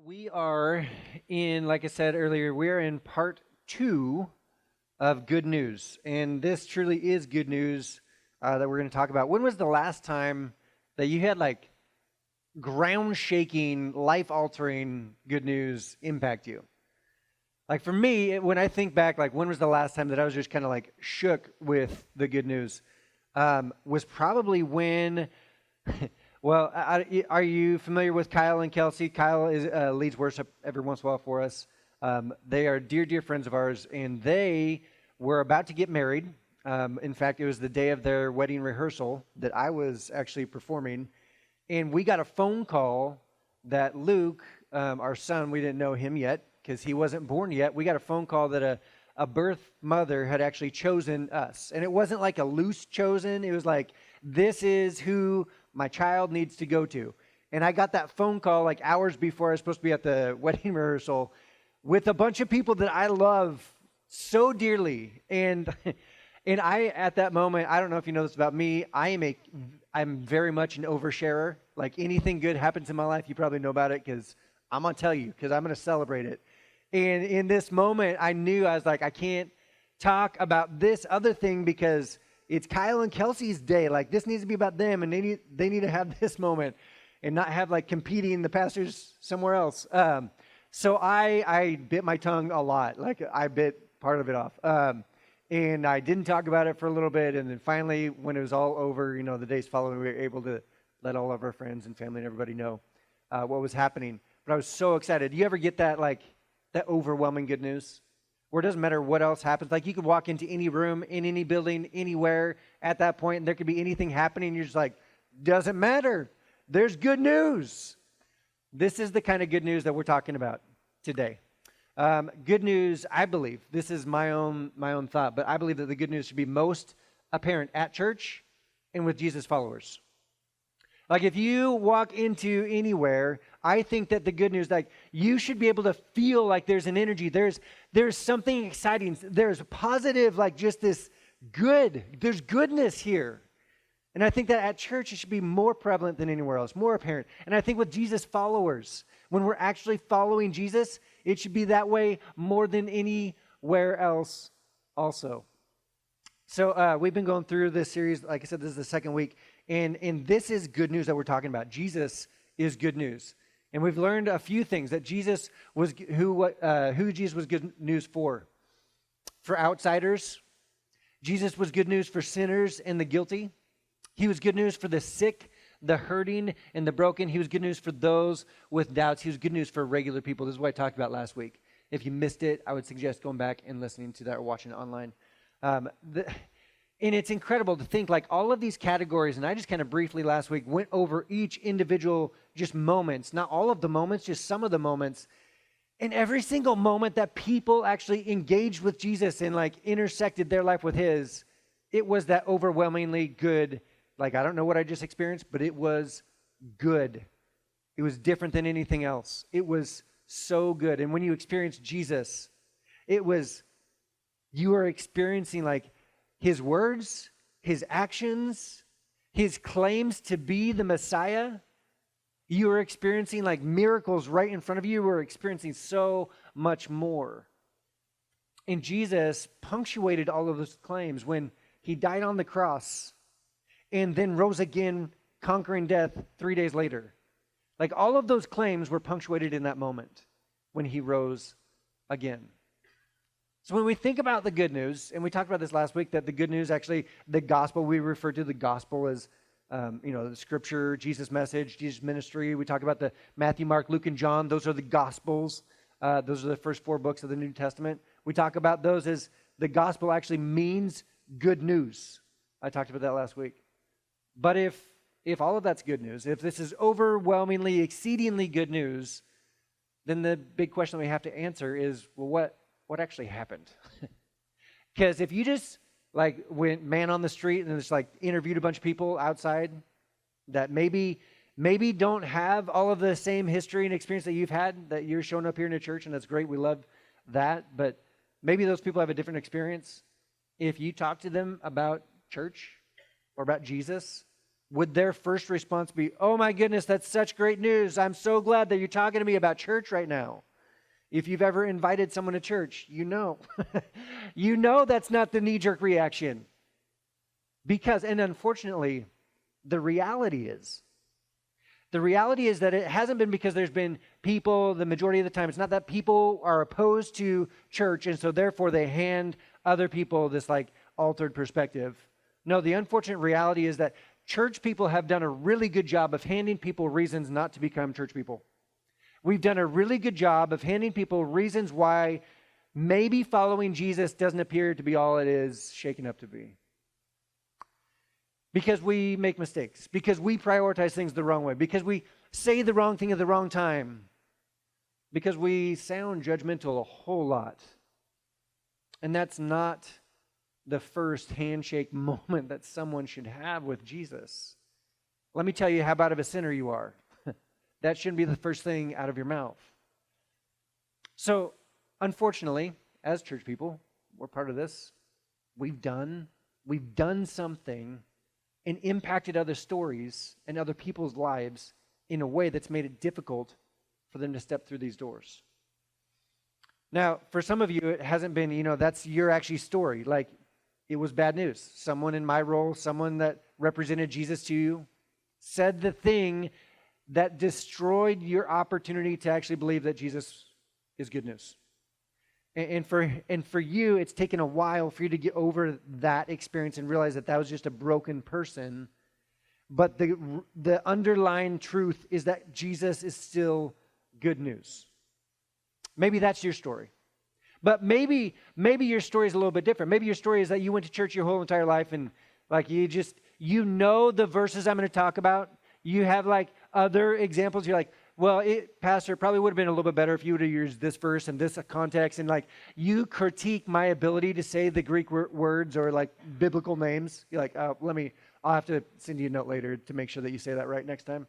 We are in, like I said earlier, we're in part two of good news. And this truly is good news that we're going to talk about. When was the last time that you had like ground shaking, life altering good news impact you? Like for me, when I think back, like when was the last time that I was just kind of like shook with the good news? Was probably when well, are you familiar with Kyle and Kelsey? Kyle leads worship every once in a while for us. They are dear, dear friends of ours, and they were about to get married. In fact, it was the day of their wedding rehearsal that I was actually performing, and we got a phone call that Luke, our son, we didn't know him yet because he wasn't born yet. We got a phone call that a birth mother had actually chosen us, and it wasn't like a loose chosen. It was like, this is who my child needs to go to. And I got that phone call like hours before I was supposed to be at the wedding rehearsal with a bunch of people that I love so dearly. And and I, at that moment, I don't know if you know this about me, I'm very much an oversharer. Like anything good happens in my life, you probably know about it because I'm going to tell you because I'm going to celebrate it. And in this moment, I knew I was like, I can't talk about this other thing because it's Kyle and Kelsey's day. Like this needs to be about them, and they need to have this moment, and not have like competing the pastors somewhere else. So I bit my tongue a lot. Like I bit part of it off, and I didn't talk about it for a little bit, and then finally, when it was all over, the days following, we were able to let all of our friends and family and everybody know what was happening. But I was so excited. Do you ever get that that overwhelming good news? Where it doesn't matter what else happens. Like you could walk into any room, in any building, anywhere at that point, and there could be anything happening. And you're just like, doesn't matter. There's good news. This is the kind of good news that we're talking about today. Good news, I believe, this is my own thought, but I believe that the good news should be most apparent at church and with Jesus followers. Like if you walk into anywhere, I think that the good news, like you should be able to feel like there's an energy, there's something exciting, there's positive, like just this there's goodness here. And I think that at church it should be more prevalent than anywhere else, more apparent. And I think with Jesus followers, when we're actually following Jesus, it should be that way more than anywhere else also. So we've been going through this series. Like I said, this is the second week. And this is good news that we're talking about. Jesus is good news. And we've learned a few things that Jesus was who Jesus was good news for. For outsiders, Jesus was good news for sinners and the guilty. He was good news for the sick, the hurting, and the broken. He was good news for those with doubts. He was good news for regular people. This is what I talked about last week. If you missed it, I would suggest going back and listening to that or watching it online. And it's incredible to think like all of these categories, and I just kind of briefly last week went over each individual just moments, not all of the moments, just some of the moments. And every single moment that people actually engaged with Jesus and like intersected their life with his, it was that overwhelmingly good. Like, I don't know what I just experienced, but it was good. It was different than anything else. It was so good. And when you experience Jesus, you are experiencing like his words, his actions, his claims to be the Messiah. You are experiencing like miracles right in front of you. You are experiencing so much more. And Jesus punctuated all of those claims when he died on the cross and then rose again, conquering death 3 days later. Like all of those claims were punctuated in that moment when he rose again. So when we think about the good news, and we talked about this last week, that the good news, actually, the gospel, we refer to the gospel as, the scripture, Jesus' message, Jesus' ministry. We talk about the Matthew, Mark, Luke, and John. Those are the gospels. Those are the first 4 books of the New Testament. We talk about those as the gospel actually means good news. I talked about that last week. But if all of that's good news, if this is overwhelmingly, exceedingly good news, then the big question we have to answer is, well, what actually happened? Because if you just like went man on the street and just like interviewed a bunch of people outside that maybe don't have all of the same history and experience that you've had, that you're showing up here in a church, and that's great, we love that, but maybe those people have a different experience. If you talk to them about church or about Jesus, would their first response be, "Oh my goodness, that's such great news. I'm so glad that you're talking to me about church right now." If you've ever invited someone to church, you know. You know that's not the knee-jerk reaction. Because, and unfortunately, the reality is that it hasn't been because there's been people, the majority of the time, it's not that people are opposed to church and so therefore they hand other people this like altered perspective. No, the unfortunate reality is that church people have done a really good job of handing people reasons not to become church people. We've done a really good job of handing people reasons why maybe following Jesus doesn't appear to be all it is shaken up to be. Because we make mistakes, because we prioritize things the wrong way, because we say the wrong thing at the wrong time, because we sound judgmental a whole lot. And that's not the first handshake moment that someone should have with Jesus. Let me tell you how bad of a sinner you are. That shouldn't be the first thing out of your mouth. So, unfortunately, as church people, we're part of this. We've done something and impacted other stories and other people's lives in a way that's made it difficult for them to step through these doors. Now, for some of you, it hasn't been, that's your actually story. Like, it was bad news. Someone in my role, someone that represented Jesus to you, said the thing that destroyed your opportunity to actually believe that Jesus is good news. And for you, it's taken a while for you to get over that experience and realize that was just a broken person. But the underlying truth is that Jesus is still good news. Maybe that's your story. But maybe your story is a little bit different. Maybe your story is that you went to church your whole entire life and like you know the verses I'm going to talk about. You have like other examples. You're like, well, Pastor, it probably would have been a little bit better if you would have used this verse and this context. And like you critique my ability to say the Greek words or like biblical names. You're like, I'll have to send you a note later to make sure that you say that right next time.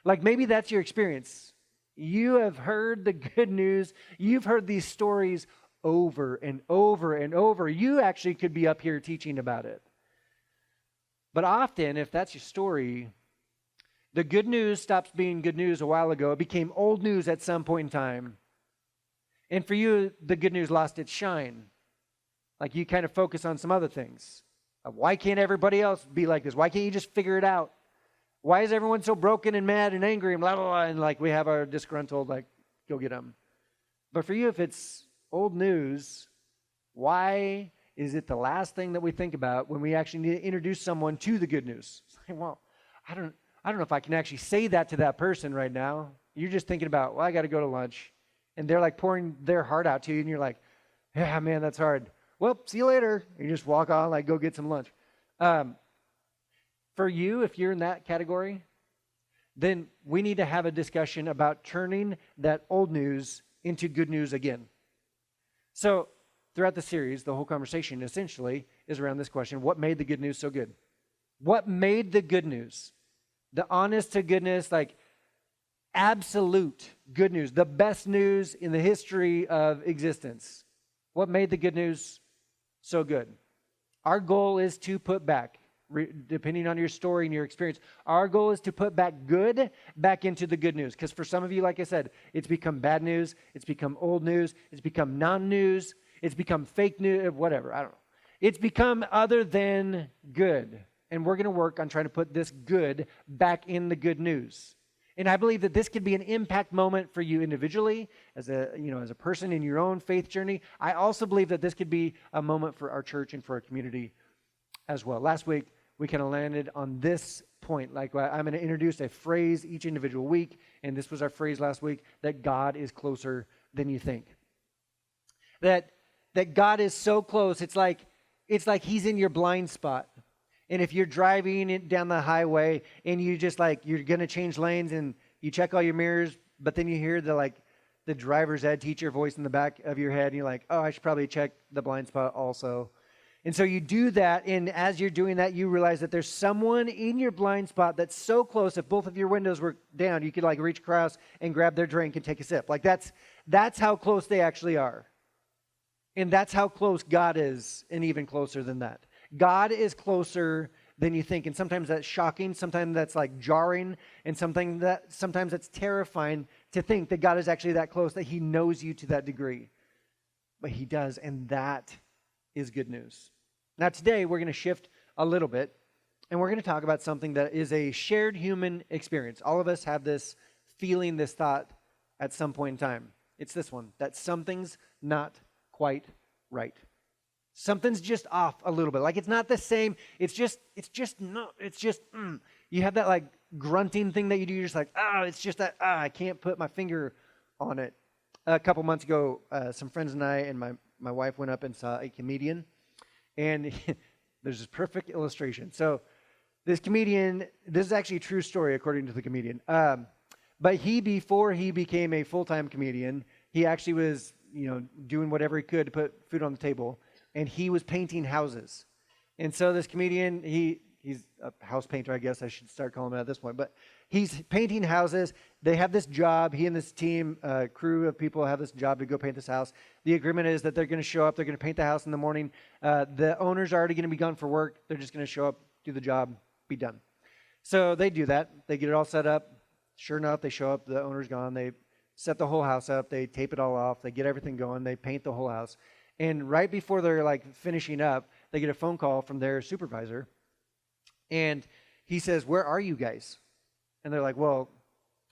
Like maybe that's your experience. You have heard the good news. You've heard these stories over and over and over. You actually could be up here teaching about it. But often, if that's your story, the good news stops being good news a while ago. It became old news at some point in time. And for you, the good news lost its shine. Like you kind of focus on some other things. Why can't everybody else be like this? Why can't you just figure it out? Why is everyone so broken and mad and angry and blah, blah, blah, and like we have our disgruntled, like, go get them. But for you, if it's old news, why is it the last thing that we think about when we actually need to introduce someone to the good news? It's like, well, I don't know if I can actually say that to that person right now. You're just thinking about, well, I got to go to lunch. And they're like pouring their heart out to you, and you're like, yeah, man, that's hard. Well, see you later. And you just walk on, like, go get some lunch. For you, if you're in that category, then we need to have a discussion about turning that old news into good news again. So throughout the series, the whole conversation essentially is around this question: what made the good news so good? What made the good news? The honest to goodness, like absolute good news, the best news in the history of existence. What made the good news so good? Our goal is to put back, depending on your story and your experience, our goal is to put back good back into the good news. Because for some of you, like I said, it's become bad news, it's become old news, it's become non-news, it's become fake news, whatever, I don't know. It's become other than good. And we're going to work on trying to put this good back in the good news. And I believe that this could be an impact moment for you individually, as a person in your own faith journey. I also believe that this could be a moment for our church and for our community as well. Last week, we kind of landed on this point. Like, I'm going to introduce a phrase each individual week, and this was our phrase last week, that God is closer than you think. That God is so close, it's like he's in your blind spot. And if you're driving down the highway and you just you're going to change lanes and you check all your mirrors, but then you hear the driver's ed teacher voice in the back of your head, and you're like, oh, I should probably check the blind spot also. And so you do that, and as you're doing that, you realize that there's someone in your blind spot that's so close, if both of your windows were down, you could reach across and grab their drink and take a sip. That's how close they actually are. And that's how close God is, and even closer than that. God is closer than you think. And sometimes that's shocking, sometimes that's like jarring, and sometimes that's terrifying to think that God is actually that close, that he knows you to that degree. But he does, and that is good news. Now today we're going to shift a little bit, and we're going to talk about something that is a shared human experience. All of us have this feeling, this thought at some point in time. It's this one, that something's not quite right. Something's just off a little bit. Like it's not the same. You have that like grunting thing that you do. You're just like, it's just that, I can't put my finger on it. A couple months ago, some friends and I and my wife went up and saw a comedian. And there's this perfect illustration. So this comedian, this is actually a true story according to the comedian. But before he became a full-time comedian, he actually was, doing whatever he could to put food on the table. And he was painting houses. And so this comedian, he's a house painter, I guess I should start calling him at this point. But he's painting houses. They have this job. He and this team, crew of people have this job to go paint this house. The agreement is that they're going to show up. They're going to paint the house in the morning. The owner's already going to be gone for work. They're just going to show up, do the job, be done. So they do that. They get it all set up. Sure enough, they show up. The owner's gone. They set the whole house up. They tape it all off. They get everything going. They paint the whole house. And right before they're like finishing up, they get a phone call from their supervisor. And he says, "Where are you guys?" And they're like, "Well,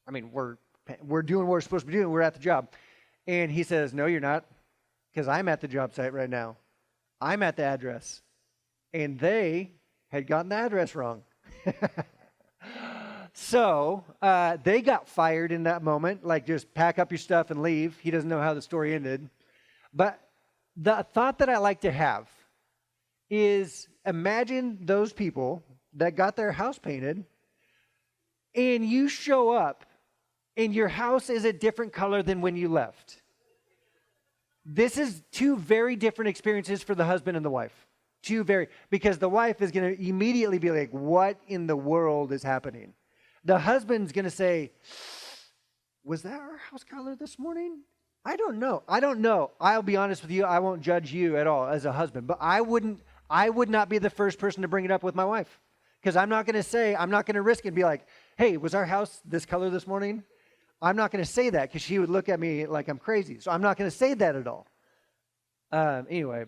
I mean, we're doing what we're supposed to be doing. We're at the job." And he says, "No, you're not, because I'm at the job site right now. I'm at the address." And they had gotten the address wrong. So they got fired in that moment, like just pack up your stuff and leave. He doesn't know how the story ended. But the thought that I like to have is imagine those people that got their house painted and you show up and your house is a different color than when you left. This is two very different experiences for the husband and the wife. Because the wife is going to immediately be like, what in the world is happening? The husband's going to say, was that our house color this morning? I don't know. I'll be honest with you. I won't judge you at all as a husband, but I would not be the first person to bring it up with my wife, because I'm not going to risk it and be like, hey, was our house this color this morning? I'm not going to say that because she would look at me like I'm crazy. So I'm not going to say that at all. Anyway,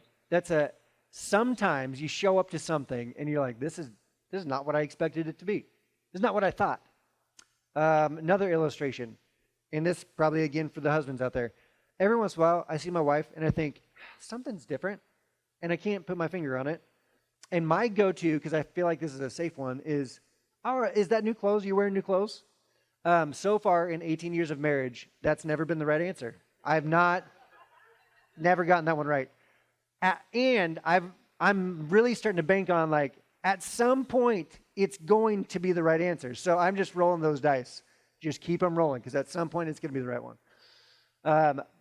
sometimes you show up to something and you're like, this is not what I expected it to be. This is not what I thought. Another illustration, and this probably again for the husbands out there. Every once in a while, I see my wife and I think, something's different, and I can't put my finger on it. And my go-to, because I feel like this is a safe one, is, all right, is that new clothes? You wearing new clothes? So far in 18 years of marriage, that's never been the right answer. I've never gotten that one right. And I'm really starting to bank on, like, at some point, it's going to be the right answer. So I'm just rolling those dice. Just keep them rolling, because at some point, it's going to be the right one.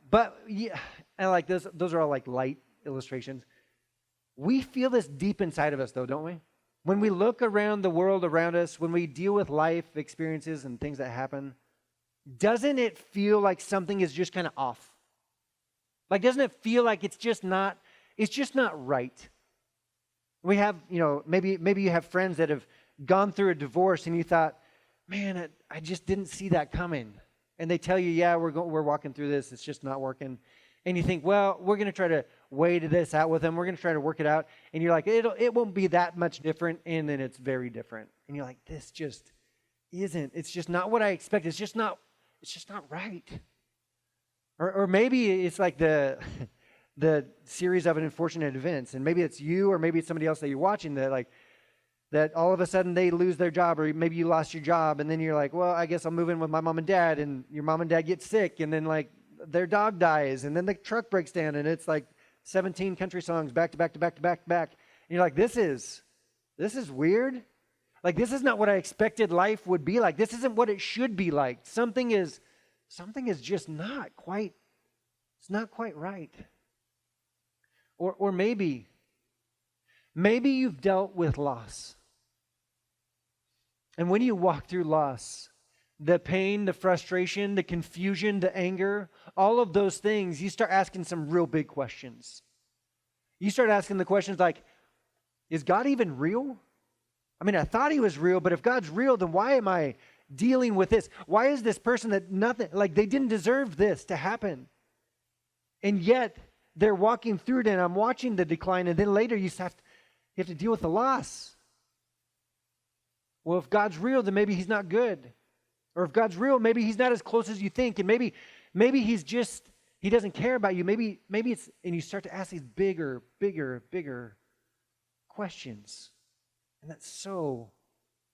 But yeah, and like those are all like light illustrations. We feel this deep inside of us, though, don't we? When we look around the world around us, when we deal with life experiences and things that happen, doesn't it feel like something is just kind of off? Like, doesn't it feel like it's just not right? We have, maybe you have friends that have gone through a divorce and you thought, man, I just didn't see that coming. And they tell you, yeah, we're walking through this. It's just not working. And you think, well, we're going to try to wait this out with them. We're going to try to work it out. And you're like, it won't be that much different. And then it's very different. And you're like, this just isn't. It's just not what I expect. It's just not right. Or maybe it's like the series of unfortunate events. And maybe it's you, or maybe it's somebody else that you're watching that all of a sudden they lose their job, or maybe you lost your job, and then you're like, well, I guess I'll move in with my mom and dad, and your mom and dad get sick, and then like their dog dies, and then the truck breaks down, and it's like 17 country songs back to back to back to back to back. And you're like, this is weird. Like, this is not what I expected life would be like. This isn't what it should be like. Something is just not quite, it's not quite right. Or maybe you've dealt with loss. And when you walk through loss, the pain, the frustration, the confusion, the anger, all of those things, you start asking some real big questions. You start asking the questions like, is God even real? I mean, I thought he was real, but if God's real, then why am I dealing with this? Why is this person that nothing, like they didn't deserve this to happen? And yet they're walking through it and I'm watching the decline, and then later you have to deal with the loss. Well, if God's real, then maybe he's not good. Or if God's real, maybe he's not as close as you think. And maybe he doesn't care about you. Maybe it's, and you start to ask these bigger questions. And that's so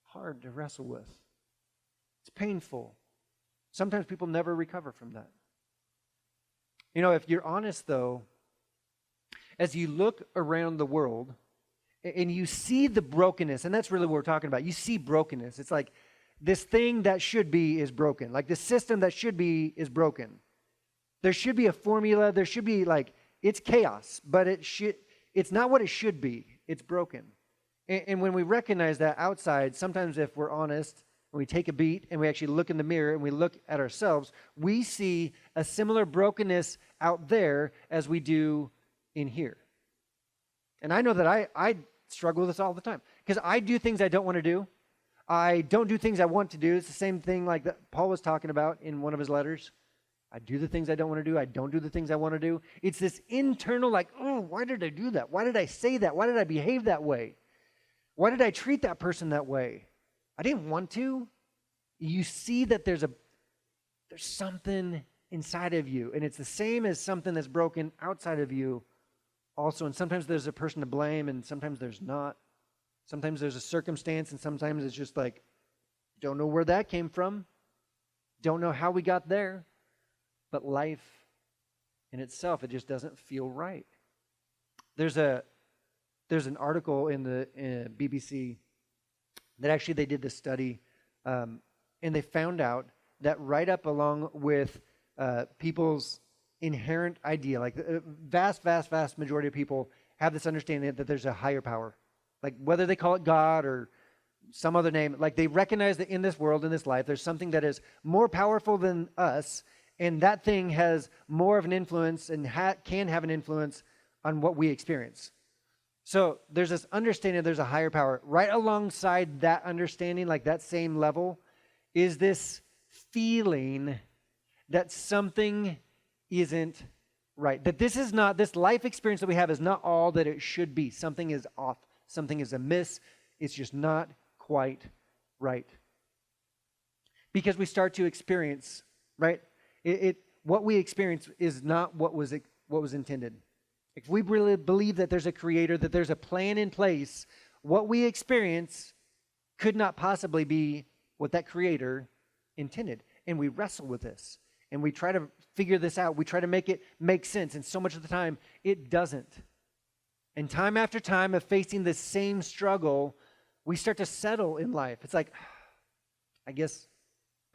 hard to wrestle with. It's painful. Sometimes people never recover from that. You know, if you're honest though, as you look around the world and you see the brokenness, and that's really what we're talking about. You see brokenness. It's like this thing that should be is broken. Like the system that should be is broken. There should be a formula. There should be it's chaos, but it's not what it should be. It's broken. And when we recognize that outside, sometimes if we're honest, and we take a beat and we actually look in the mirror and we look at ourselves, we see a similar brokenness out there as we do in here. And I know that I struggle with this all the time because I do things I don't want to do. I don't do things I want to do. It's the same thing like that Paul was talking about in one of his letters. I do the things I don't want to do. I don't do the things I want to do. It's this internal why did I do that? Why did I say that? Why did I behave that way? Why did I treat that person that way? I didn't want to. You see that there's something inside of you, and it's the same as something that's broken outside of you also. And sometimes there's a person to blame, and sometimes there's not. Sometimes there's a circumstance, and sometimes it's just don't know where that came from. Don't know how we got there. But life in itself, it just doesn't feel right. There's an article in the BBC that actually they did this study, and they found out that right up along with people's inherent idea, vast majority of people have this understanding that there's a higher power. Like whether they call it God or some other name, they recognize that in this world, in this life, there's something that is more powerful than us, and that thing has more of an influence and can have an influence on what we experience. So there's this understanding there's a higher power. Right alongside that understanding, that same level, is this feeling that something isn't right. That this life experience that we have is not all that it should be. Something is off. Something is amiss. It's just not quite right. Because we start to experience, right? What we experience is not what was intended. If we really believe that there's a creator, that there's a plan in place, what we experience could not possibly be what that creator intended. And we wrestle with this. And we try to figure this out. We try to make it make sense. And so much of the time, it doesn't. And time after time of facing this same struggle, we start to settle in life. It's I guess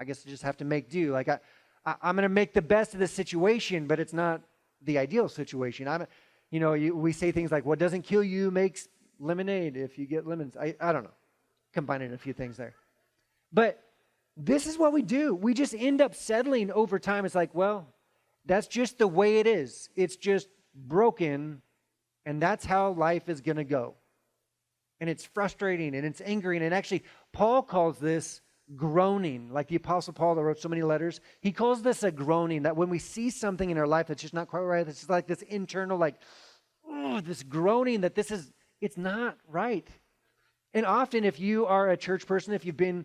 I just have to make do. I'm going to make the best of the situation, but it's not the ideal situation. We say things like, what doesn't kill you makes lemonade if you get lemons. I don't know. Combining a few things there. But this is what we do. We just end up settling over time. It's that's just the way it is. It's just broken, and that's how life is going to go. And it's frustrating, and it's angering. And actually, Paul calls this groaning. Like the Apostle Paul that wrote so many letters, he calls this a groaning, that when we see something in our life that's just not quite right, it's just this internal, this groaning that it's not right. And often if you are a church person, if you've been,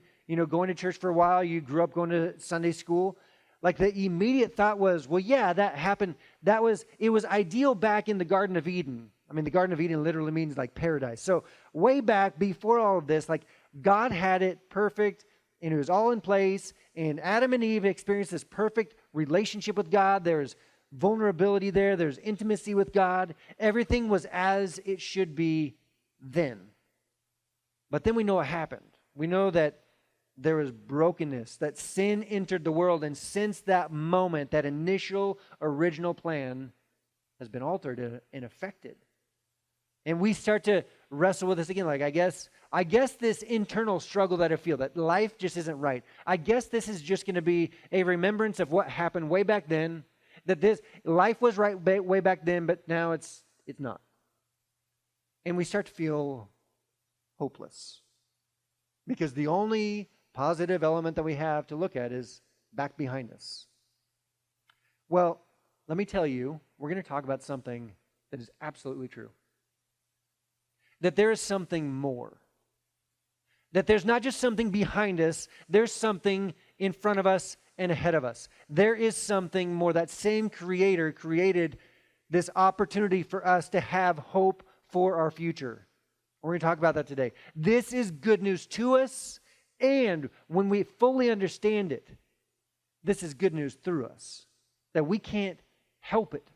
going to church for a while, you grew up going to Sunday school, the immediate thought was, well, yeah, that happened. It was ideal back in the Garden of Eden. I mean, the Garden of Eden literally means paradise. So way back before all of this, God had it perfect, and it was all in place, and Adam and Eve experienced this perfect relationship with God. There's vulnerability there. There's intimacy with God. Everything was as it should be then. But then we know what happened. We know that there was brokenness, that sin entered the world, and since that moment, that initial original plan has been altered and affected. And we start to wrestle with this again. I guess this internal struggle that I feel, that life just isn't right. I guess this is just going to be a remembrance of what happened way back then, that this life was right way back then, but now it's not. And we start to feel hopeless. because the only positive element that we have to look at is back behind us. Well, let me tell you, we're going to talk about something that is absolutely true. That there is something more. That there's not just something behind us, there's something in front of us and ahead of us. There is something more. That same Creator created this opportunity for us to have hope for our future. We're going to talk about that today. This is good news to us, and when we fully understand it, this is good news through us. That we can't help it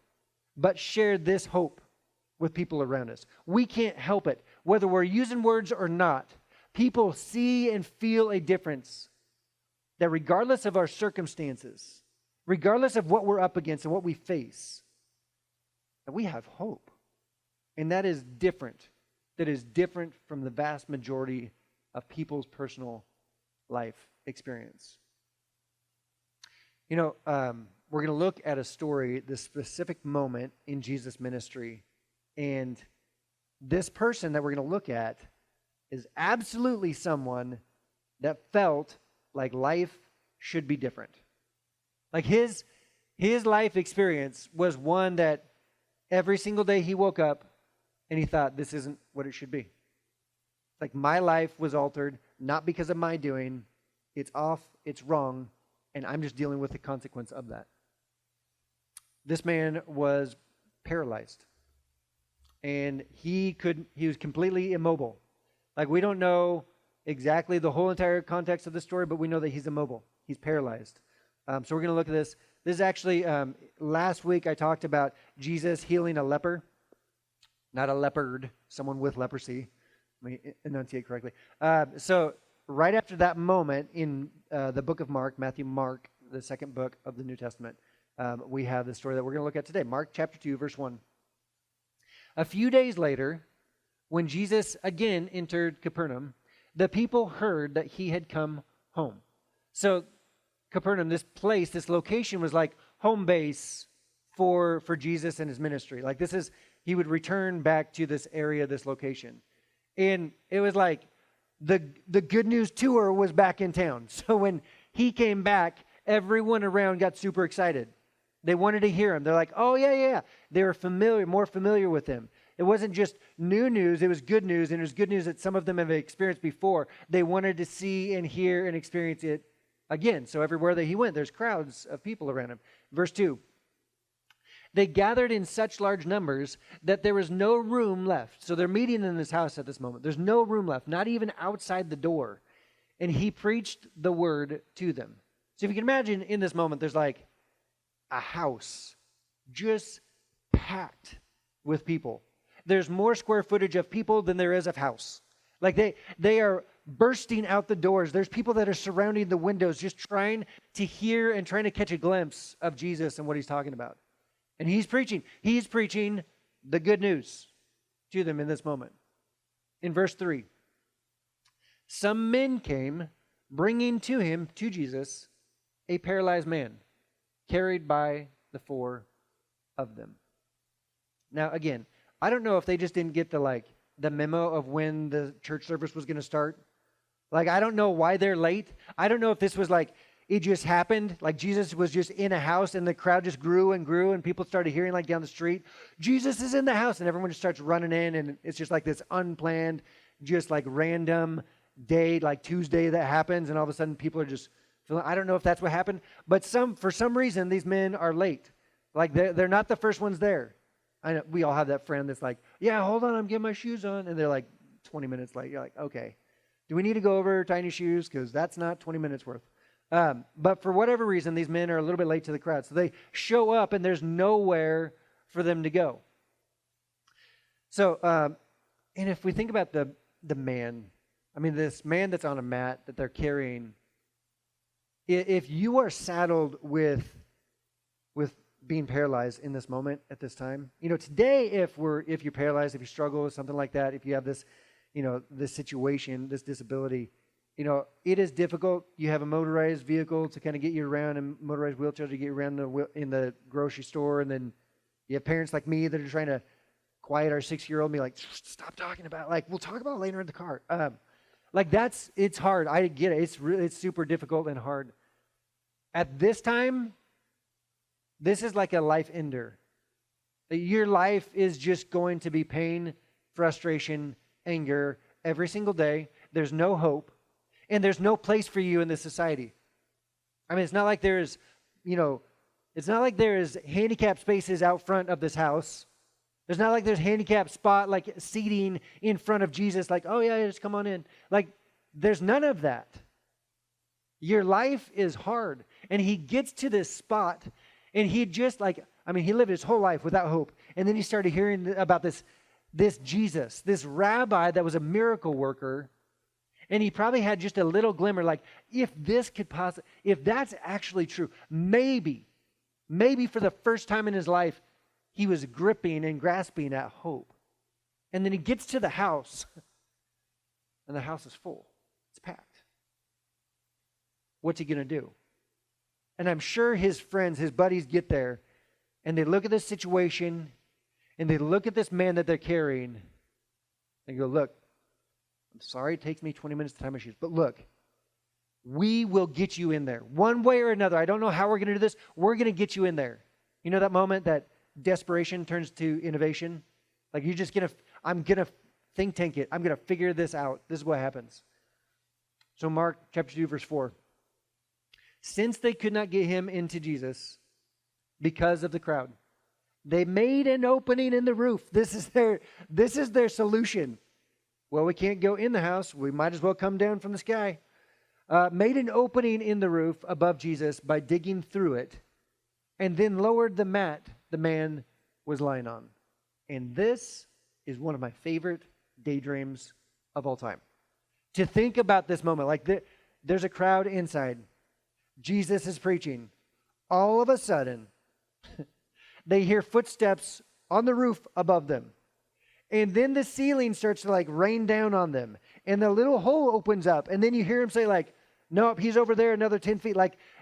but share this hope with people around us. We can't help it, whether we're using words or not. People see and feel a difference. That regardless of our circumstances, regardless of what we're up against and what we face, that we have hope. And that is different. That is different from the vast majority of people's personal life experience. We're going to look at a story, this specific moment in Jesus' ministry. And this person that we're going to look at is absolutely someone that felt like life should be different. Like his life experience was one that every single day he woke up and he thought, this isn't what it should be. Like, my life was altered, not because of my doing. It's off, it's wrong, and I'm just dealing with the consequence of that. This man was paralyzed. And he was completely immobile. Like, we don't know exactly the whole entire context of the story, but we know that he's immobile. He's paralyzed. So we're going to look at this. This is actually, last week I talked about Jesus healing a leper. Not a leopard, someone with leprosy. Let me enunciate correctly. So right after that moment in the book of Mark, Mark, the second book of the New Testament, we have the story that we're going to look at today. Mark chapter 2, verse 1. A few days later, when Jesus again entered Capernaum, the people heard that he had come home. So Capernaum, this place, this location was like home base for Jesus and his ministry. Like, he would return back to this area, this location. And it was like the good news tour was back in town. So when he came back, everyone around got super excited. They wanted to hear him. They're like, oh, yeah. They were more familiar with him. It wasn't just new news, it was good news, and it was good news that some of them have experienced before. They wanted to see and hear and experience it again. So everywhere that he went, there's crowds of people around him. Verse 2. They gathered in such large numbers that there was no room left. So they're meeting in this house at this moment. There's no room left, not even outside the door. And he preached the word to them. So if you can imagine, in this moment, there's like a house just packed with people. There's more square footage of people than there is of house. Like they are bursting out the doors. There's people that are surrounding the windows just trying to hear and trying to catch a glimpse of Jesus and what he's talking about. And he's preaching the good news to them in this moment. In verse 3, some men came bringing to Jesus, a paralyzed man, carried by the four of them. Now, again, I don't know if they just didn't get the memo of when the church service was going to start. Like, I don't know why they're late. I don't know if this was like, it just happened, like Jesus was just in a house and the crowd just grew and grew and people started hearing like down the street, Jesus is in the house, and everyone just starts running in, and it's just like this unplanned, just like random day, like Tuesday that happens, and all of a sudden people are just feeling, I don't know if that's what happened, but for some reason these men are late. Like they're not the first ones there. I know we all have that friend that's like, yeah, hold on, I'm getting my shoes on, and they're like 20 minutes late. You're like, okay, do we need to go over tiny shoes? Because that's not 20 minutes worth. But for whatever reason, these men are a little bit late to the crowd. So they show up and there's nowhere for them to go. So, and if we think about the man, I mean, this man that's on a mat that they're carrying, if you are saddled with being paralyzed in this moment at this time, today, if you're paralyzed, if you struggle with something like that, if you have this, this situation, this disability, it is difficult. You have a motorized vehicle to kind of get you around, and motorized wheelchair to get you around in the grocery store. And then you have parents like me that are trying to quiet our 6-year-old and be like, stop talking about, like, we'll talk about it later in the car. Like it's hard. I get it. It's super difficult and hard. At this time, this is like a life ender. Your life is just going to be pain, frustration, anger every single day. There's no hope, and there's no place for you in this society. I mean, it's not like there's, it's not like there is handicap spaces out front of this house. There's not like there's handicap spot, like seating in front of Jesus, like, oh yeah, just come on in. Like, there's none of that. Your life is hard. And he gets to this spot, and he just he lived his whole life without hope. And then he started hearing about this Jesus, this rabbi that was a miracle worker. And he probably had just a little glimmer, like, if that's actually true, maybe for the first time in his life, he was gripping and grasping at hope. And then he gets to the house, and the house is full. It's packed. What's he going to do? And I'm sure his friends, his buddies get there, and they look at this situation, and they look at this man that they're carrying, and go, look, I'm sorry it takes me 20 minutes to tie my shoes, but look, we will get you in there. One way or another. I don't know how we're going to do this. We're going to get you in there. You know that moment that desperation turns to innovation? Like I'm going to think tank it. I'm going to figure this out. This is what happens. So Mark chapter 2, verse 4. Since they could not get him into Jesus because of the crowd, they made an opening in the roof. This is their solution. Well, we can't go in the house. We might as well come down from the sky. Made an opening in the roof above Jesus by digging through it, and then lowered the mat the man was lying on. And this is one of my favorite daydreams of all time. To think about this moment, like there's a crowd inside. Jesus is preaching. All of a sudden, they hear footsteps on the roof above them. And then the ceiling starts to rain down on them. And the little hole opens up. And then you hear him say nope, he's over there another 10 feet.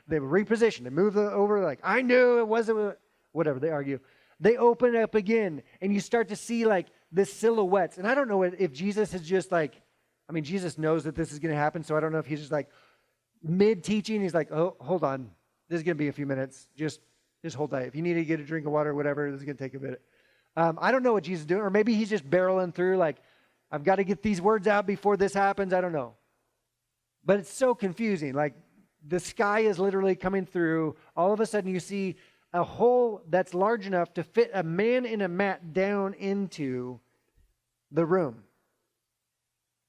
They reposition. They move over I knew it wasn't, whatever, they argue. They open up again. And you start to see the silhouettes. And I don't know if Jesus is just Jesus knows that this is going to happen. So I don't know if he's just mid-teaching. He's oh, hold on. This is going to be a few minutes. Just hold tight. If you need to get a drink of water or whatever, this is going to take a minute. I don't know what Jesus is doing. Or maybe he's just barreling through I've got to get these words out before this happens. I don't know. But it's so confusing. The sky is literally coming through. All of a sudden you see a hole that's large enough to fit a man in a mat down into the room.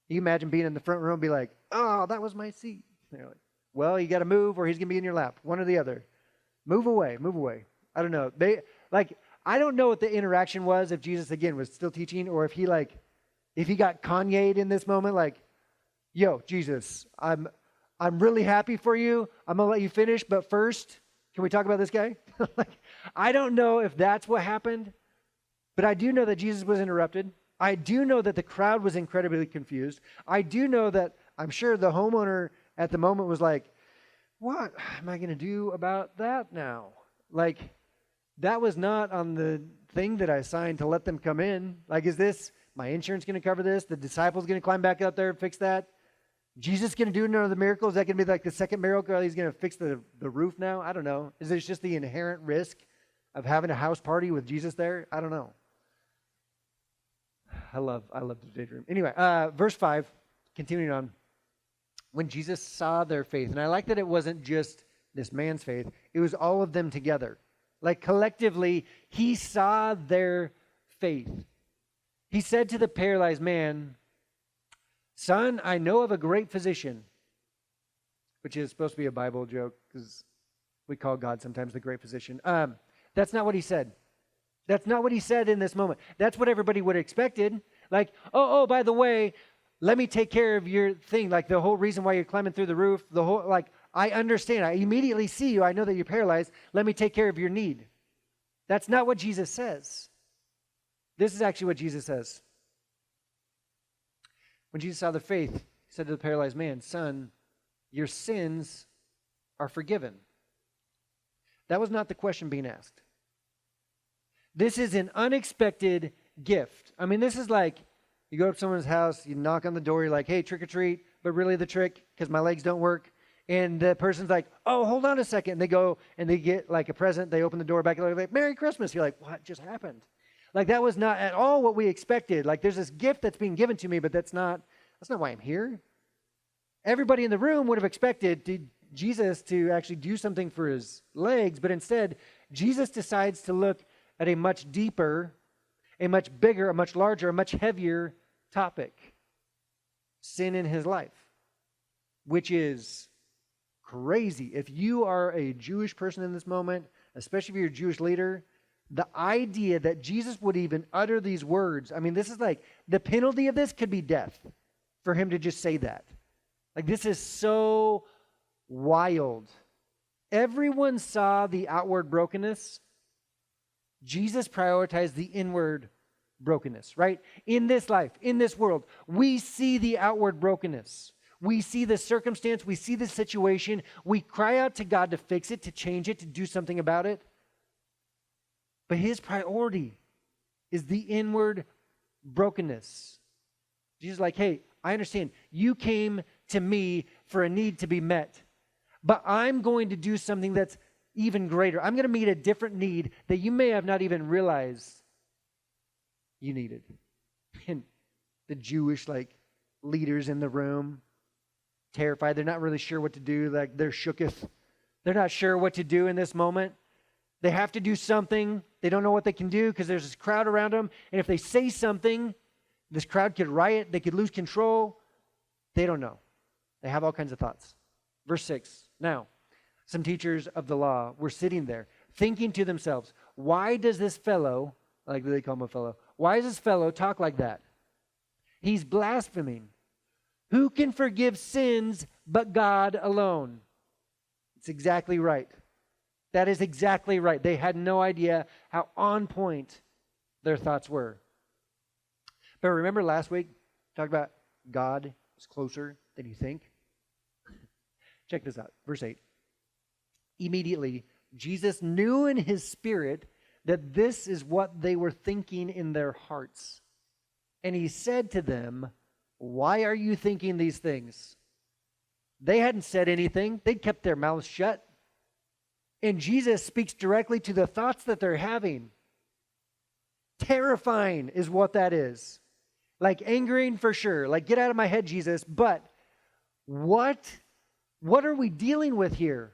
You imagine being in the front row and be oh, that was my seat. And you're well, you got to move or he's going to be in your lap. One or the other. Move away. I don't know. I don't know what the interaction was, if Jesus, again, was still teaching, or if he got Kanye'd in this moment, yo, Jesus, I'm really happy for you. I'm going to let you finish, but first, can we talk about this guy? I don't know if that's what happened, but I do know that Jesus was interrupted. I do know that the crowd was incredibly confused. I do know that I'm sure the homeowner at the moment was what am I going to do about that now? That was not on the thing that I signed to let them come in. Is this, my insurance going to cover this? The disciples going to climb back up there and fix that? Jesus going to do another miracle? Is that going to be the second miracle? He's going to fix the roof now? I don't know. Is it just the inherent risk of having a house party with Jesus there? I don't know. I love the daydream. Anyway, verse 5, continuing on. When Jesus saw their faith, and I like that it wasn't just this man's faith, it was all of them together. Collectively, he saw their faith. He said to the paralyzed man, "Son, I know of a great physician," which is supposed to be a Bible joke because we call God sometimes the great physician. That's not what he said. That's not what he said in this moment. That's what everybody would have expected. Oh, by the way, let me take care of your thing. The whole reason why you're climbing through the roof, I understand. I immediately see you. I know that you're paralyzed. Let me take care of your need. That's not what Jesus says. This is actually what Jesus says. When Jesus saw the faith, he said to the paralyzed man, "Son, your sins are forgiven." That was not the question being asked. This is an unexpected gift. This is You go up to someone's house, you knock on the door, you're like, hey, trick or treat, but really the trick, because my legs don't work. And the person's like, oh, hold on a second. And they go and they get like a present. They open the door back and they're like, Merry Christmas. You're like, what just happened? Like that was not at all what we expected. Like there's this gift that's being given to me, but that's not why I'm here. Everybody in the room would have expected Jesus to actually do something for his legs, but instead, Jesus decides to look at a much deeper, a much bigger, a much larger, a much heavier topic. Sin in his life, which is crazy. If you are a Jewish person in this moment, especially if you're a Jewish leader, the idea that Jesus would even utter these words, I mean, this is like, the penalty of this could be death for him to just say that. Like, this is so wild. Everyone saw the outward brokenness. Jesus prioritized the inward brokenness, right? In this life, in this world, we see the outward brokenness. We see the circumstance, we see the situation, we cry out to God to fix it, to change it, to do something about it. But his priority is the inward brokenness. Jesus is like, hey, I understand. You came to me for a need to be met, but I'm going to do something that's even greater. I'm going to meet a different need that you may have not even realized you needed. And the Jewish leaders in the room, terrified. They're not really sure what to do. Like they're shooketh. They're not sure what to do in this moment. They have to do something. They don't know what they can do because there's this crowd around them. And if they say something, this crowd could riot. They could lose control. They don't know. They have all kinds of thoughts. Verse 6. Now, some teachers of the law were sitting there thinking to themselves, why does this fellow, like they call him a fellow, why does this fellow talk like that? He's blaspheming. Who can forgive sins but God alone? It's exactly right. That is exactly right. They had no idea how on point their thoughts were. But remember last week, talked about God is closer than you think? Check this out. Verse 8. Immediately, Jesus knew in his spirit that this is what they were thinking in their hearts. And he said to them, why are you thinking these things? They hadn't said anything. They'd kept their mouths shut. And Jesus speaks directly to the thoughts that they're having. Terrifying is what that is. Like angering for sure. Like, get out of my head, Jesus. But what are we dealing with here?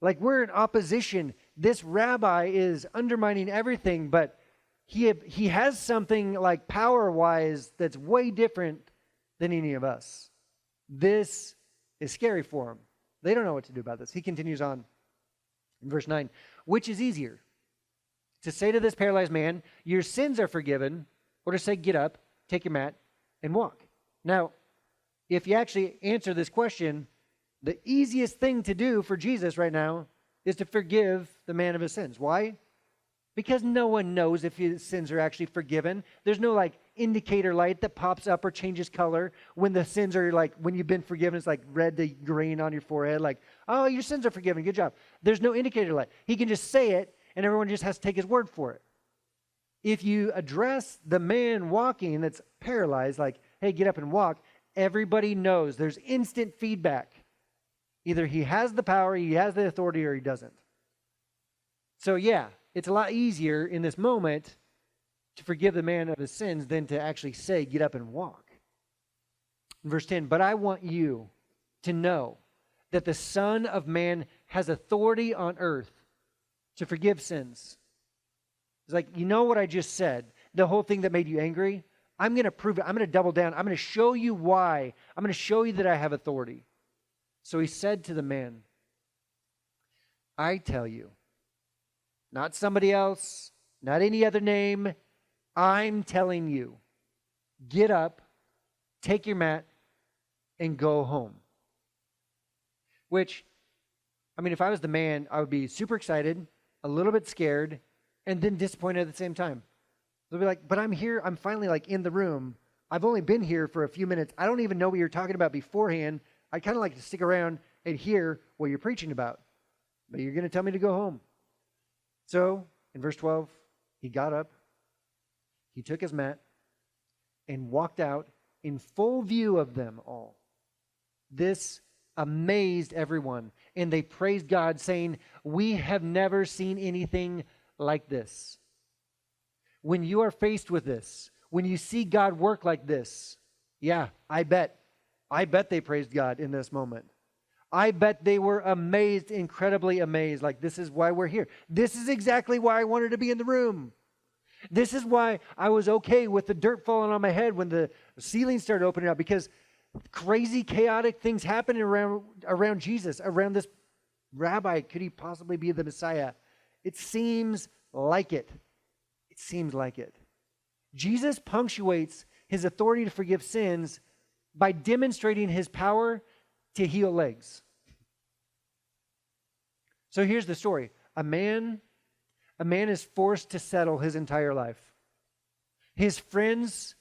Like, we're in opposition. This rabbi is undermining everything, but he has something like power-wise that's way different than any of us. This is scary for him. They don't know what to do about this. He continues on in verse 9. Which is easier? To say to this paralyzed man, your sins are forgiven, or to say, get up, take your mat, and walk? Now, if you actually answer this question, the easiest thing to do for Jesus right now is to forgive the man of his sins. Why? Because no one knows if his sins are actually forgiven. There's no indicator light that pops up or changes color when the sins are when you've been forgiven, it's like red to green on your forehead, like, oh, your sins are forgiven, good job. There's no indicator light. He can just say it and everyone just has to take his word for it. If you address the man walking that's paralyzed, like, hey, get up and walk, everybody knows. There's instant feedback. Either he has the power, he has the authority, or he doesn't. So yeah, it's a lot easier in this moment to forgive the man of his sins than to actually say, get up and walk. In verse 10, but I want you to know that the Son of Man has authority on earth to forgive sins. It's like, you know what I just said? The whole thing that made you angry? I'm going to prove it. I'm going to double down. I'm going to show you why. I'm going to show you that I have authority. So he said to the man, I tell you, not somebody else, not any other name, I'm telling you, get up, take your mat, and go home. Which, I mean, if I was the man, I would be super excited, a little bit scared, and then disappointed at the same time. They'll be like, but I'm here, I'm finally in the room. I've only been here for a few minutes. I don't even know what you're talking about beforehand. I'd kind of like to stick around and hear what you're preaching about. But you're going to tell me to go home. So, in verse 12, he got up, he took his mat, and walked out in full view of them all. This amazed everyone, and they praised God, saying, "We have never seen anything like this." When you are faced with this, when you see God work like this, yeah, I bet they praised God in this moment. I bet they were amazed, incredibly amazed, like, this is why we're here. This is exactly why I wanted to be in the room. This is why I was okay with the dirt falling on my head when the ceiling started opening up, because crazy, chaotic things happening around Jesus, around this rabbi. Could he possibly be the Messiah? It seems like it. It seems like it. Jesus punctuates his authority to forgive sins by demonstrating his power to heal legs. So here's the story. A man is forced to settle his entire life. His friends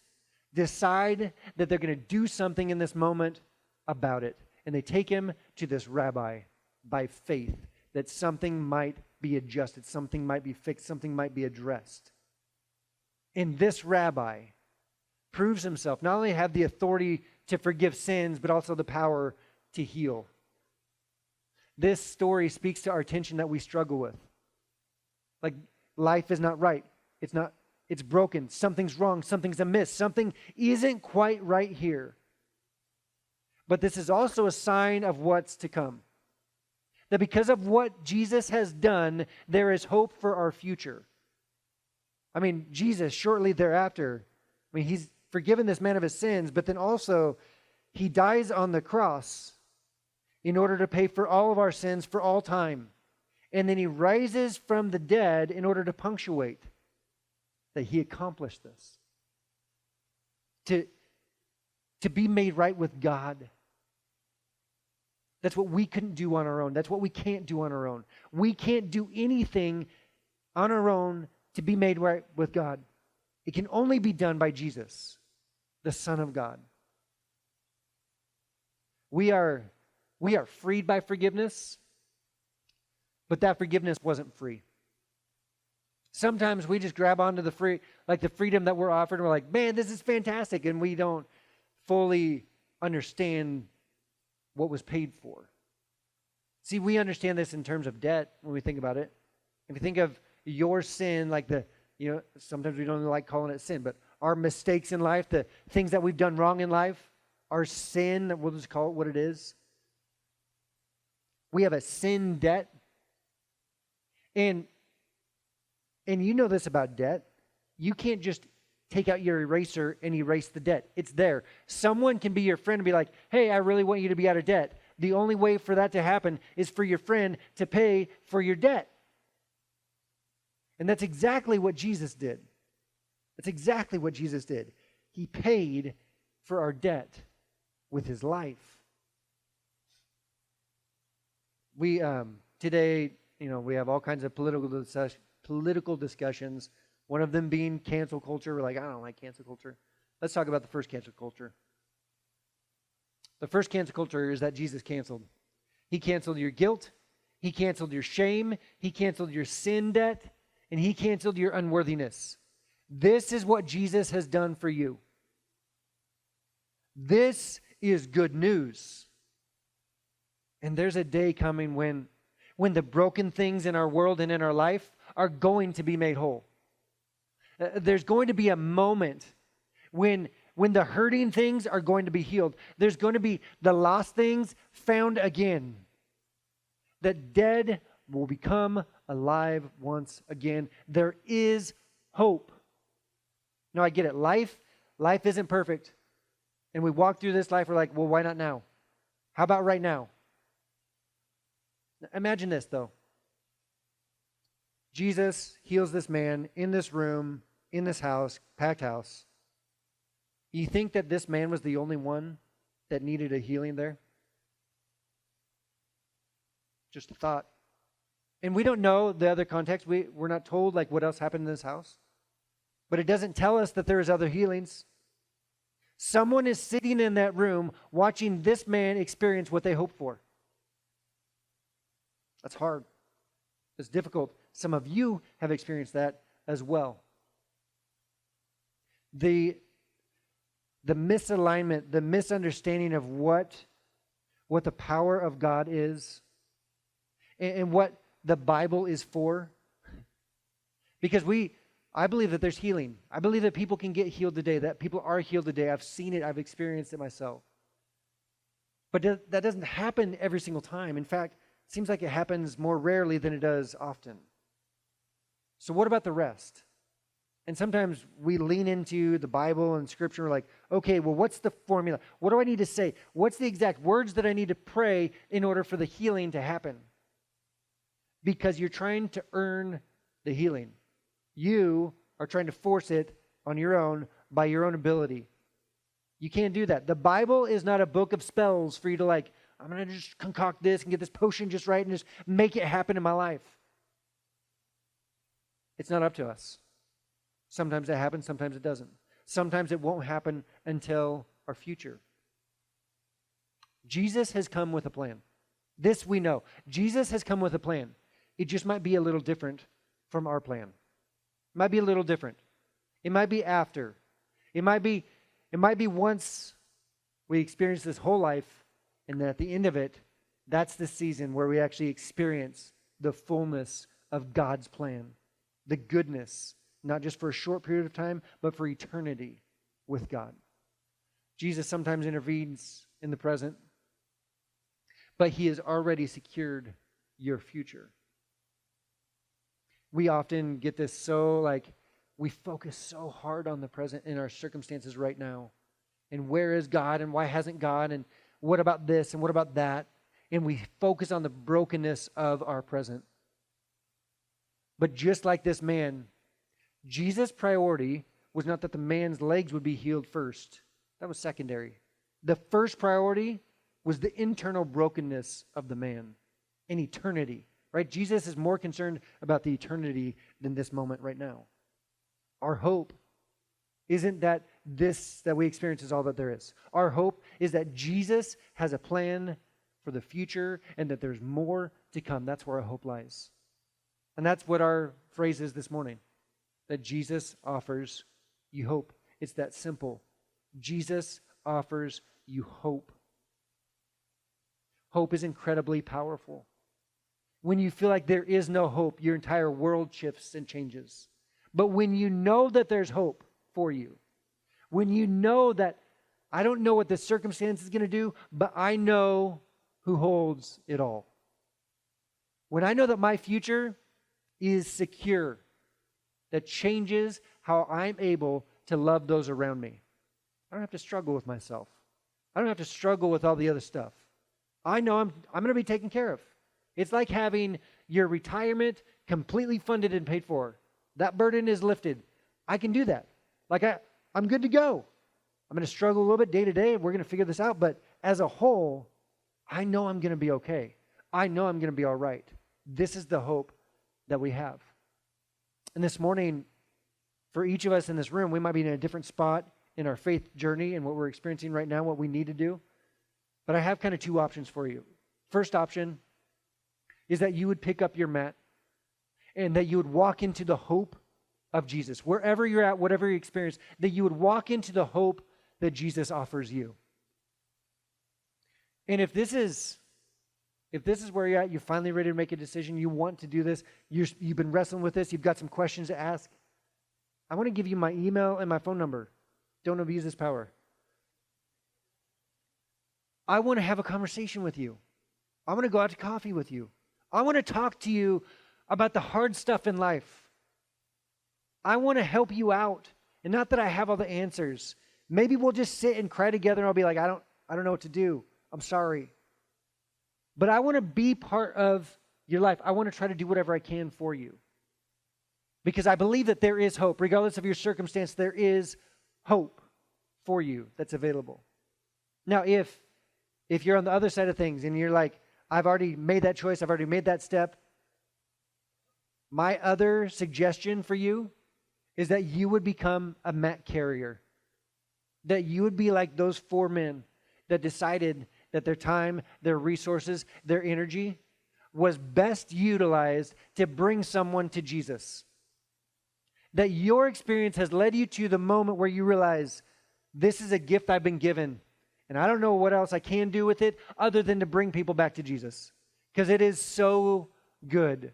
decide that they're going to do something in this moment about it. And they take him to this rabbi by faith that something might be adjusted, something might be fixed, something might be addressed. And this rabbi proves himself not only have the authority to forgive sins, but also the power to heal. This story speaks to our tension that we struggle with. Like, life is not right. It's broken. Something's wrong. Something's amiss. Something isn't quite right here. But this is also a sign of what's to come. That because of what Jesus has done, there is hope for our future. I mean, Jesus, shortly thereafter, he's forgiven this man of his sins, but then also he dies on the cross in order to pay for all of our sins for all time. And then he rises from the dead in order to punctuate that he accomplished this. To be made right with God. That's what we couldn't do on our own. That's what we can't do on our own. We can't do anything on our own to be made right with God. It can only be done by Jesus, the Son of God. We are freed by forgiveness, but that forgiveness wasn't free. Sometimes we just grab onto the freedom that we're offered, and we're like, man, this is fantastic, and we don't fully understand what was paid for. See, we understand this in terms of debt when we think about it. If you think of your sin, like sometimes we don't like calling it sin, but our mistakes in life, the things that we've done wrong in life, our sin, we'll just call it what it is. We have a sin debt. And you know this about debt. You can't just take out your eraser and erase the debt. It's there. Someone can be your friend and be like, hey, I really want you to be out of debt. The only way for that to happen is for your friend to pay for your debt. And that's exactly what Jesus did. That's exactly what Jesus did. He paid for our debt with his life. We today, we have all kinds of political discussions. One of them being cancel culture. We're like, I don't like cancel culture. Let's talk about the first cancel culture. The first cancel culture is that Jesus canceled. He canceled your guilt. He canceled your shame. He canceled your sin debt. And he canceled your unworthiness. This is what Jesus has done for you. This is good news. And there's a day coming when the broken things in our world and in our life are going to be made whole. There's going to be a moment when the hurting things are going to be healed. There's going to be the lost things found again. The dead will become alive once again. There is hope. No, I get it. Life isn't perfect. And we walk through this life, we're like, well, why not now? How about right now? Imagine this, though. Jesus heals this man in this room, in this house, packed house. You think that this man was the only one that needed a healing there? Just a thought. And we don't know the other context. We're not told what else happened in this house. But it doesn't tell us that there is other healings. Someone is sitting in that room watching this man experience what they hope for. That's hard. It's difficult. Some of you have experienced that as well. The the misalignment, the misunderstanding of what the power of God is and what the Bible is for. Because I believe that there's healing. I believe that people can get healed today, that people are healed today. I've seen it. I've experienced it myself. But that doesn't happen every single time. In fact, it seems like it happens more rarely than it does often. So what about the rest? And sometimes we lean into the Bible and Scripture. We're like, okay, well, what's the formula? What do I need to say? What's the exact words that I need to pray in order for the healing to happen? Because you're trying to earn the healing. You are trying to force it on your own by your own ability. You can't do that. The Bible is not a book of spells for you to like, I'm going to just concoct this and get this potion just right and just make it happen in my life. It's not up to us. Sometimes it happens, sometimes it doesn't. Sometimes it won't happen until our future. Jesus has come with a plan. This we know. Jesus has come with a plan. It just might be a little different from our plan. It might be a little different. It might be after. It might be once we experience this whole life, and then at the end of it, that's the season where we actually experience the fullness of God's plan, the goodness, not just for a short period of time, but for eternity with God. Jesus sometimes intervenes in the present, but he has already secured your future. We often get this we focus so hard on the present in our circumstances right now. And where is God and why hasn't God and what about this and what about that? And we focus on the brokenness of our present. But just like this man, Jesus' priority was not that the man's legs would be healed first. That was secondary. The first priority was the internal brokenness of the man in eternity, right? Jesus is more concerned about the eternity than this moment right now. Our hope isn't that this that we experience is all that there is. Our hope is that Jesus has a plan for the future and that there's more to come. That's where our hope lies. And that's what our phrase is this morning. That Jesus offers you hope. It's that simple. Jesus offers you hope. Hope is incredibly powerful. When you feel like there is no hope, your entire world shifts and changes. But when you know that there's hope for you, when you know that I don't know what the circumstance is going to do, but I know who holds it all. When I know that my future is secure, that changes how I'm able to love those around me. I don't have to struggle with myself. I don't have to struggle with all the other stuff. I know I'm going to be taken care of. It's like having your retirement completely funded and paid for. That burden is lifted. I can do that. I'm good to go. I'm going to struggle a little bit day to day. We're going to figure this out. But as a whole, I know I'm going to be okay. I know I'm going to be all right. This is the hope that we have. And this morning, for each of us in this room, we might be in a different spot in our faith journey and what we're experiencing right now, what we need to do. But I have kind of two options for you. First option is that you would pick up your mat and that you would walk into the hope of Jesus. Wherever you're at, whatever you experience, that you would walk into the hope that Jesus offers you. And if this is where you're at, you're finally ready to make a decision, you want to do this, you've been wrestling with this, you've got some questions to ask, I want to give you my email and my phone number. Don't abuse this power. I want to have a conversation with you. I want to go out to coffee with you. I want to talk to you about the hard stuff in life. I want to help you out. And not that I have all the answers. Maybe we'll just sit and cry together and I'll be like, I don't know what to do. I'm sorry. But I want to be part of your life. I want to try to do whatever I can for you. Because I believe that there is hope. Regardless of your circumstance, there is hope for you that's available. Now, if you're on the other side of things and you're like, I've already made that choice, I've already made that step, my other suggestion for you is that you would become a mat carrier. That you would be like those 4 men that decided that their time, their resources, their energy was best utilized to bring someone to Jesus. That your experience has led you to the moment where you realize This is a gift I've been given, and I don't know what else I can do with it other than to bring people back to Jesus, because it is so good.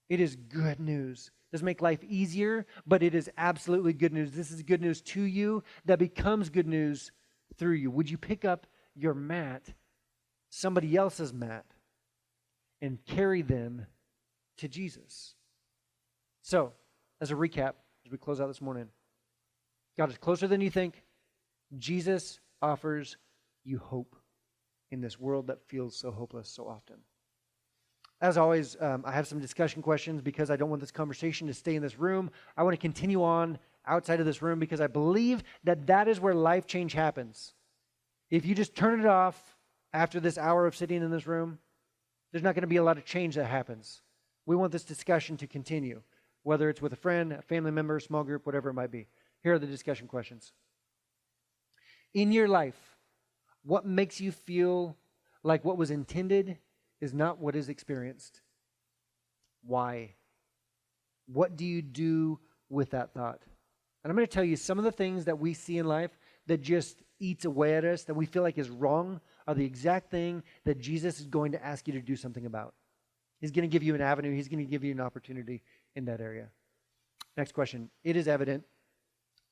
It is good news. It doesn't make life easier, but it is absolutely good news. This is good news to you that becomes good news through you. Would you pick up your mat, somebody else's mat, and carry them to Jesus? So, as a recap, as we close out this morning, God is closer than you think. Jesus offers you hope in this world that feels so hopeless so often. As always, I have some discussion questions because I don't want this conversation to stay in this room. I want to continue on outside of this room because I believe that that is where life change happens. If you just turn it off after this hour of sitting in this room, there's not going to be a lot of change that happens. We want this discussion to continue, whether it's with a friend, a family member, small group, whatever it might be. Here are the discussion questions. In your life, what makes you feel like what was intended is not what is experienced? Why? What do you do with that thought? And I'm going to tell you some of the things that we see in life that just eats away at us, that we feel like is wrong, are the exact thing that Jesus is going to ask you to do something about. He's going to give you an avenue. He's going to give you an opportunity in that area. Next question. It is evident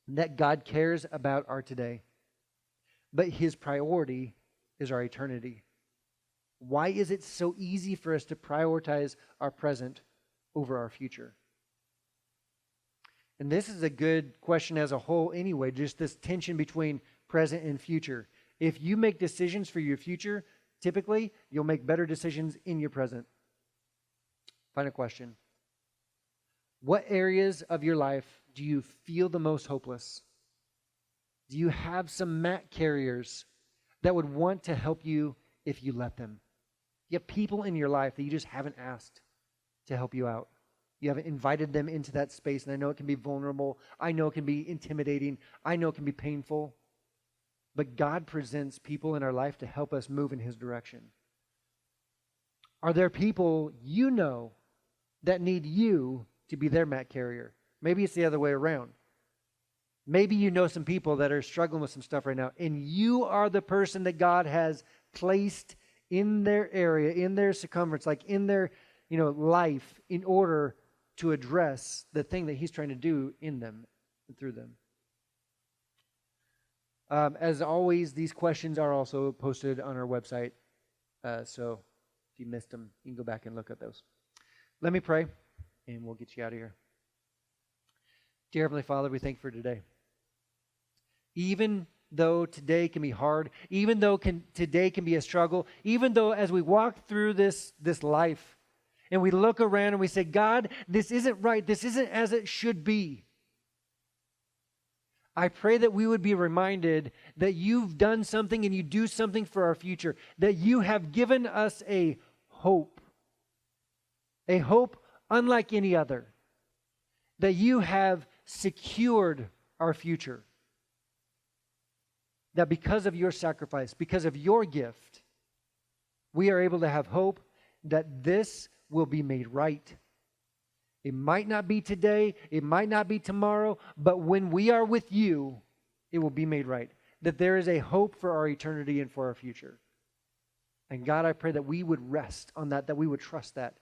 that God cares about our today, but his priority is our eternity. Why is it so easy for us to prioritize our present over our future? And this is a good question as a whole anyway, just this tension between present and future. If you make decisions for your future, typically you'll make better decisions in your present. Final question. What areas of your life do you feel the most hopeless? Do you have some mat carriers that would want to help you if you let them? You have people in your life that you just haven't asked to help you out. You haven't invited them into that space, and I know it can be vulnerable. I know it can be intimidating. I know it can be painful. But God presents people in our life to help us move in his direction. Are there people you know that need you to be their mat carrier? Maybe it's the other way around. Maybe you know some people that are struggling with some stuff right now, and you are the person that God has placed in their area, in their circumference, like in their, life, in order to address the thing that he's trying to do in them and through them. As always, these questions are also posted on our website. So if you missed them, you can go back and look at those. Let me pray, and we'll get you out of here. Dear Heavenly Father, we thank you for today. Even though today can be hard, even though today can be a struggle, even though as we walk through this life and we look around and we say, God, this isn't right, this isn't as it should be. I pray that we would be reminded that you've done something and you do something for our future, that you have given us a hope unlike any other, that you have secured our future. That because of your sacrifice, because of your gift, we are able to have hope that this will be made right. It might not be today, it might not be tomorrow, but when we are with you, it will be made right. That there is a hope for our eternity and for our future. And God, I pray that we would rest on that we would trust that.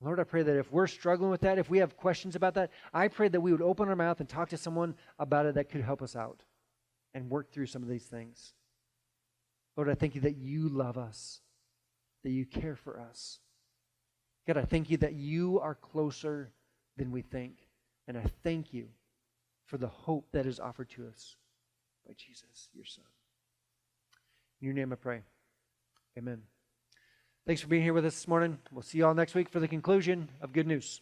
Lord, I pray that if we're struggling with that, if we have questions about that, I pray that we would open our mouth and talk to someone about it that could help us out and work through some of these things. Lord, I thank you that you love us, that you care for us. God, I thank you that you are closer than we think. And I thank you for the hope that is offered to us by Jesus, your Son. In your name I pray. Amen. Thanks for being here with us this morning. We'll see you all next week for the conclusion of Good News.